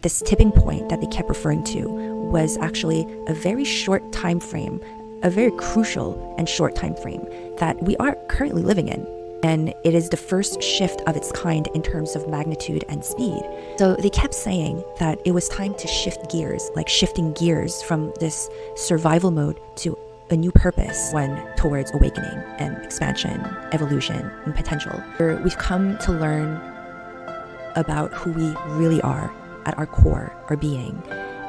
This tipping point that they kept referring to was actually a very short time frame, a very crucial and short time frame that we are currently living in. And it is the first shift of its kind in terms of magnitude and speed. So they kept saying that it was time to shift gears, like shifting gears from this survival mode to a new purpose, one towards awakening and expansion, evolution, and potential. We've come to learn about who we really are at our core, our being.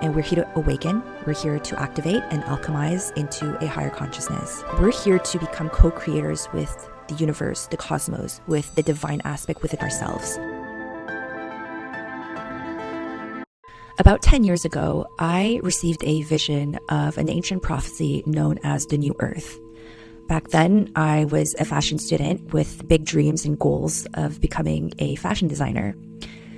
And we're here to awaken, we're here to activate and alchemize into a higher consciousness. We're here to become co-creators with the universe, the cosmos, with the divine aspect within ourselves. About 10 years ago, I received a vision of an ancient prophecy known as the New Earth. Back then, I was a fashion student with big dreams and goals of becoming a fashion designer.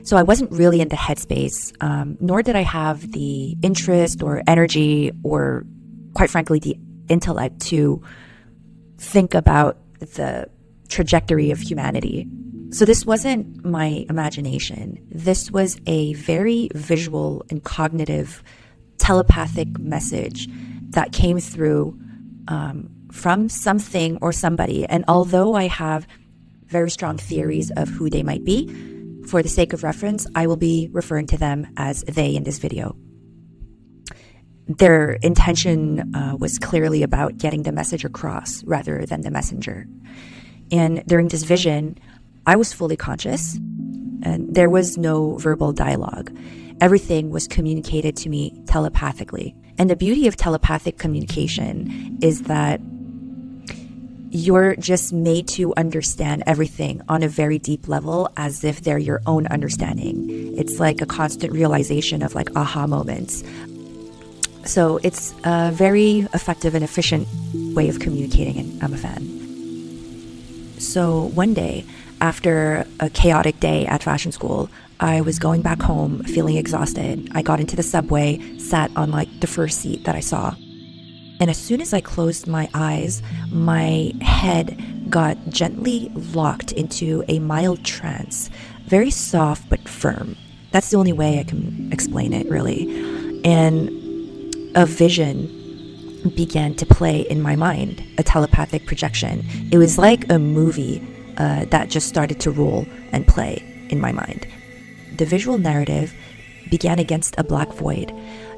So I wasn't really in the headspace, nor did I have the interest or energy or, quite frankly, the intellect to think about the trajectory of humanity. So this wasn't my imagination. This was a very visual and cognitive telepathic message that came through from something or somebody. And although I have very strong theories of who they might be, for the sake of reference, I will be referring to them as they in this video. Their intention was clearly about getting the message across rather than the messenger. And during this vision, I was fully conscious and there was no verbal dialogue. Everything was communicated to me telepathically. And the beauty of telepathic communication is that you're just made to understand everything on a very deep level as if they're your own understanding. It's like a constant realization of like aha moments. So it's a very effective and efficient way of communicating, and I'm a fan. So one day, after a chaotic day at fashion school, I was going back home feeling exhausted. I got into the subway, sat on like the first seat that I saw. And as soon as I closed my eyes, my head got gently locked into a mild trance, very soft but firm. That's the only way I can explain it, really. And a vision began to play in my mind, a telepathic projection. It was like a movie that just started to roll and play in my mind. The visual narrative began against a black void,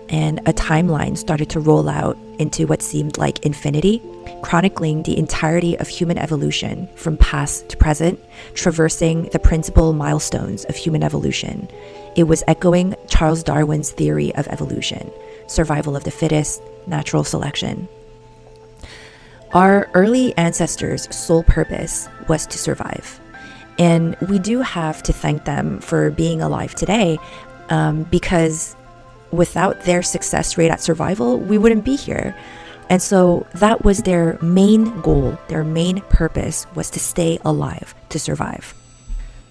and a timeline started to roll out into what seemed like infinity, chronicling the entirety of human evolution from past to present, traversing the principal milestones of human evolution. It was echoing Charles Darwin's theory of evolution, survival of the fittest, natural selection. Our early ancestors' sole purpose was to survive. And we do have to thank them for being alive today, because without their success rate at survival, we wouldn't be here. And so that was their main goal, their main purpose was to stay alive, to survive.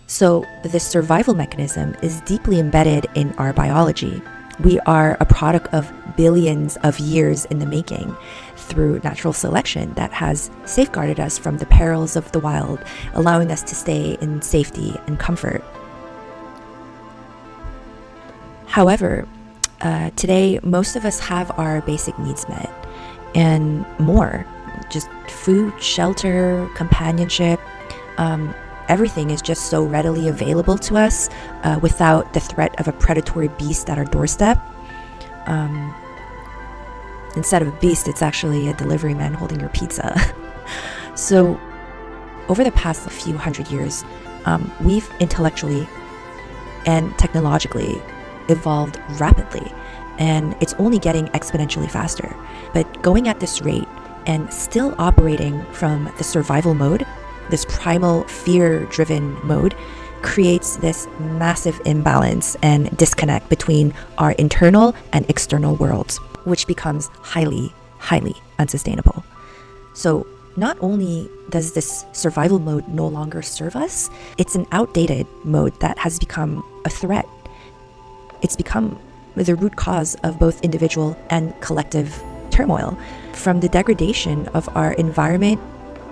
So this survival mechanism is deeply embedded in our biology. We are a product of billions of years in the making through natural selection that has safeguarded us from the perils of the wild, allowing us to stay in safety and comfort. However, today, most of us have our basic needs met and more. Just food, shelter, companionship, everything is just so readily available to us without the threat of a predatory beast at our doorstep. Instead of a beast, it's actually a delivery man holding your pizza. So over the past few hundred years, we've intellectually and technologically evolved rapidly, and it's only getting exponentially faster. But going at this rate and still operating from the survival mode, this primal fear-driven mode, creates this massive imbalance and disconnect between our internal and external worlds, which becomes highly, highly unsustainable. So not only does this survival mode no longer serve us, it's an outdated mode that has become a threat. It's become the root cause of both individual and collective turmoil, from the degradation of our environment,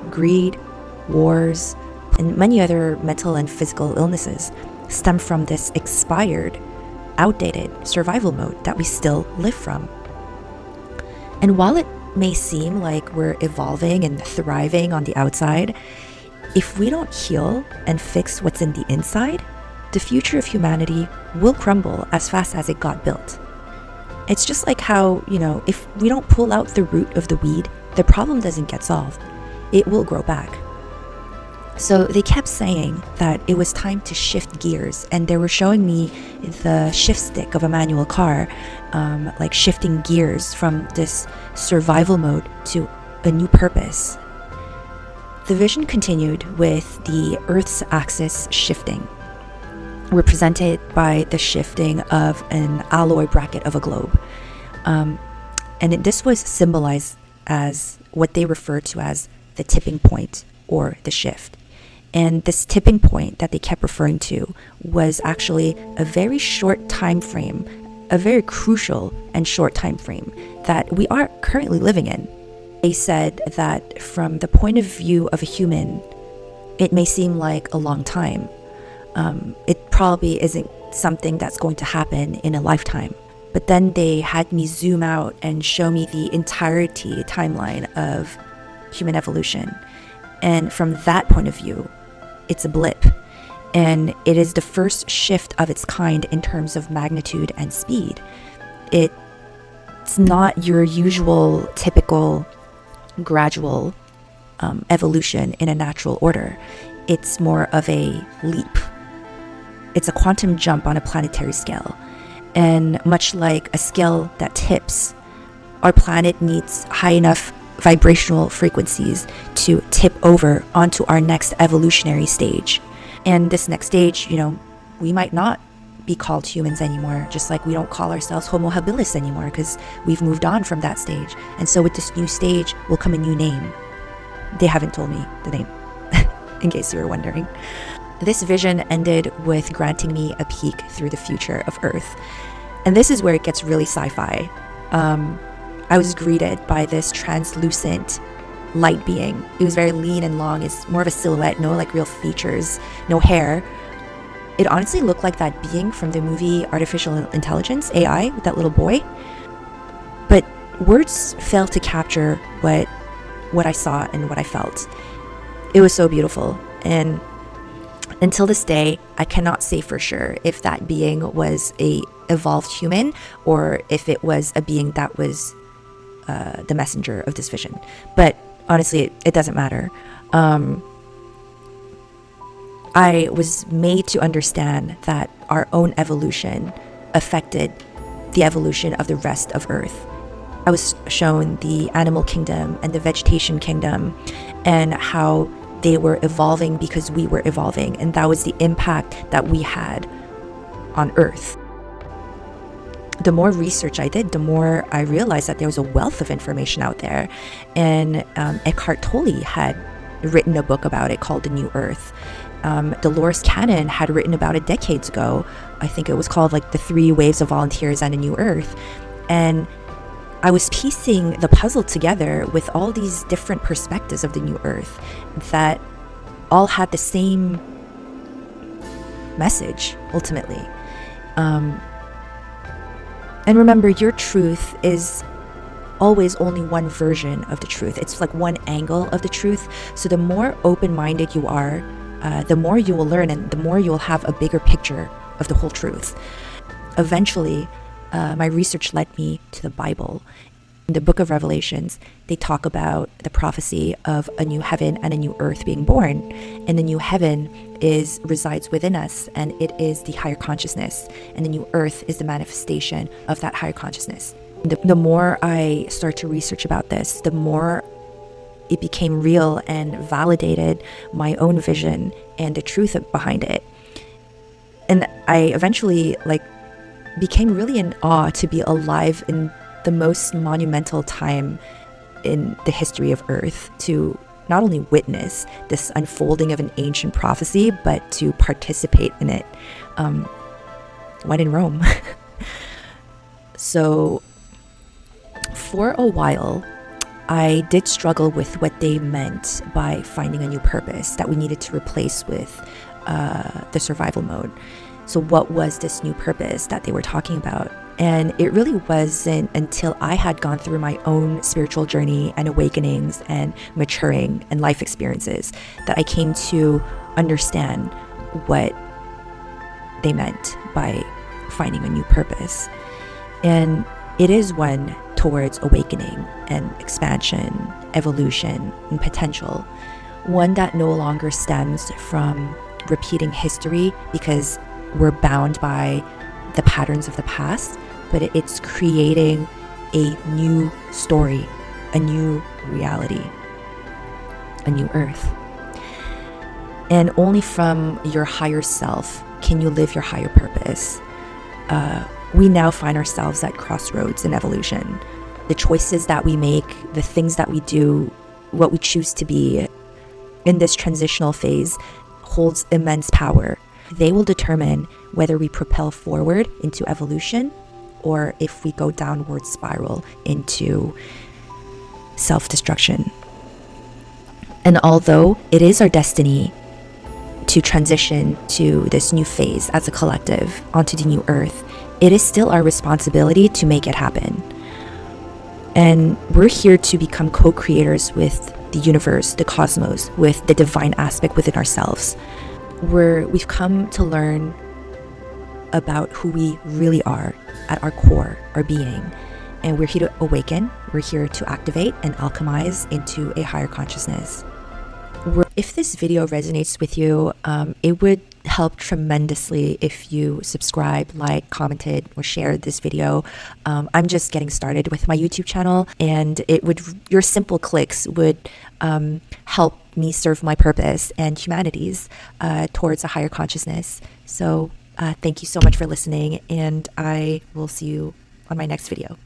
greed, wars, and many other mental and physical illnesses stem from this expired, outdated survival mode that we still live from. And while it may seem like we're evolving and thriving on the outside, if we don't heal and fix what's in the inside, the future of humanity will crumble as fast as it got built. It's just like how, if we don't pull out the root of the weed, the problem doesn't get solved. It will grow back. So they kept saying that it was time to shift gears, and they were showing me the shift stick of a manual car, like shifting gears from this survival mode to a new purpose. The vision continued with the Earth's axis shifting, represented by the shifting of an alloy bracket of a globe. This was symbolized as what they refer to as the tipping point or the shift. And this tipping point that they kept referring to was actually a very short time frame, a very crucial and short time frame that we are currently living in. They said that from the point of view of a human, it may seem like a long time. It probably isn't something that's going to happen in a lifetime. But then they had me zoom out and show me the entirety timeline of human evolution. And from that point of view, it's a blip. And it is the first shift of its kind in terms of magnitude and speed. It's not your usual, typical, gradual evolution in a natural order. It's more of a leap. It's a quantum jump on a planetary scale. And much like a scale that tips, our planet needs high enough vibrational frequencies to tip over onto our next evolutionary stage. And this next stage, we might not be called humans anymore, just like we don't call ourselves Homo habilis anymore because we've moved on from that stage. And so with this new stage will come a new name. They haven't told me the name, in case you were wondering. This vision ended with granting me a peek through the future of Earth. And this is where it gets really sci-fi. I was greeted by this translucent light being. It was very lean and long. It's more of a silhouette, no like real features, no hair. It honestly looked like that being from the movie Artificial Intelligence, AI, with that little boy. But words failed to capture what I saw and what I felt. It was so beautiful. And until this day, I cannot say for sure if that being was a evolved human or if it was a being that was the messenger of this vision. But honestly, it doesn't matter. I was made to understand that our own evolution affected the evolution of the rest of Earth. I was shown the animal kingdom and the vegetation kingdom and how they were evolving because we were evolving, and that was the impact that we had on Earth. The more research I did, the more I realized that there was a wealth of information out there. And Eckhart Tolle had written a book about it called The New Earth. Dolores Cannon had written about it decades ago. I think it was called like The 3 Waves of Volunteers and a New Earth. And I was piecing the puzzle together with all these different perspectives of the New Earth that all had the same message, ultimately. And remember, your truth is always only one version of the truth. It's like one angle of the truth. So the more open-minded you are, the more you will learn and the more you will have a bigger picture of the whole truth. Eventually, my research led me to the Bible. In the book of Revelations, they talk about the prophecy of a new heaven and a new earth being born. And the new heaven resides within us, and it is the higher consciousness. And the new earth is the manifestation of that higher consciousness. The more I start to research about this, the more it became real and validated my own vision and the truth behind it. And I eventually became really in awe to be alive in the most monumental time in the history of Earth, to not only witness this unfolding of an ancient prophecy, but to participate in it when in Rome. So for a while, I did struggle with what they meant by finding a new purpose that we needed to replace with the survival mode. So what was this new purpose that they were talking about? And it really wasn't until I had gone through my own spiritual journey and awakenings and maturing and life experiences that I came to understand what they meant by finding a new purpose. And it is one towards awakening and expansion, evolution, and potential. One that no longer stems from repeating history because we're bound by the patterns of the past, but it's creating a new story, a new reality, a new earth. And only from your higher self can you live your higher purpose. We now find ourselves at crossroads in evolution. The choices that we make, the things that we do, what we choose to be in this transitional phase holds immense power. They will determine whether we propel forward into evolution or if we go downward spiral into self-destruction. And although it is our destiny to transition to this new phase as a collective onto the new earth, it is still our responsibility to make it happen. And we're here to become co-creators with the universe, the cosmos, with the divine aspect within ourselves. We've come to learn about who we really are at our core, our being. And we're here to awaken, we're here to activate and alchemize into a higher consciousness. If this video resonates with you, it would help tremendously if you subscribe, like, commented, or shared this video. I'm just getting started with my YouTube channel, and your simple clicks would help me serve my purpose and humanity's towards a higher consciousness. So thank you so much for listening, and I will see you on my next video.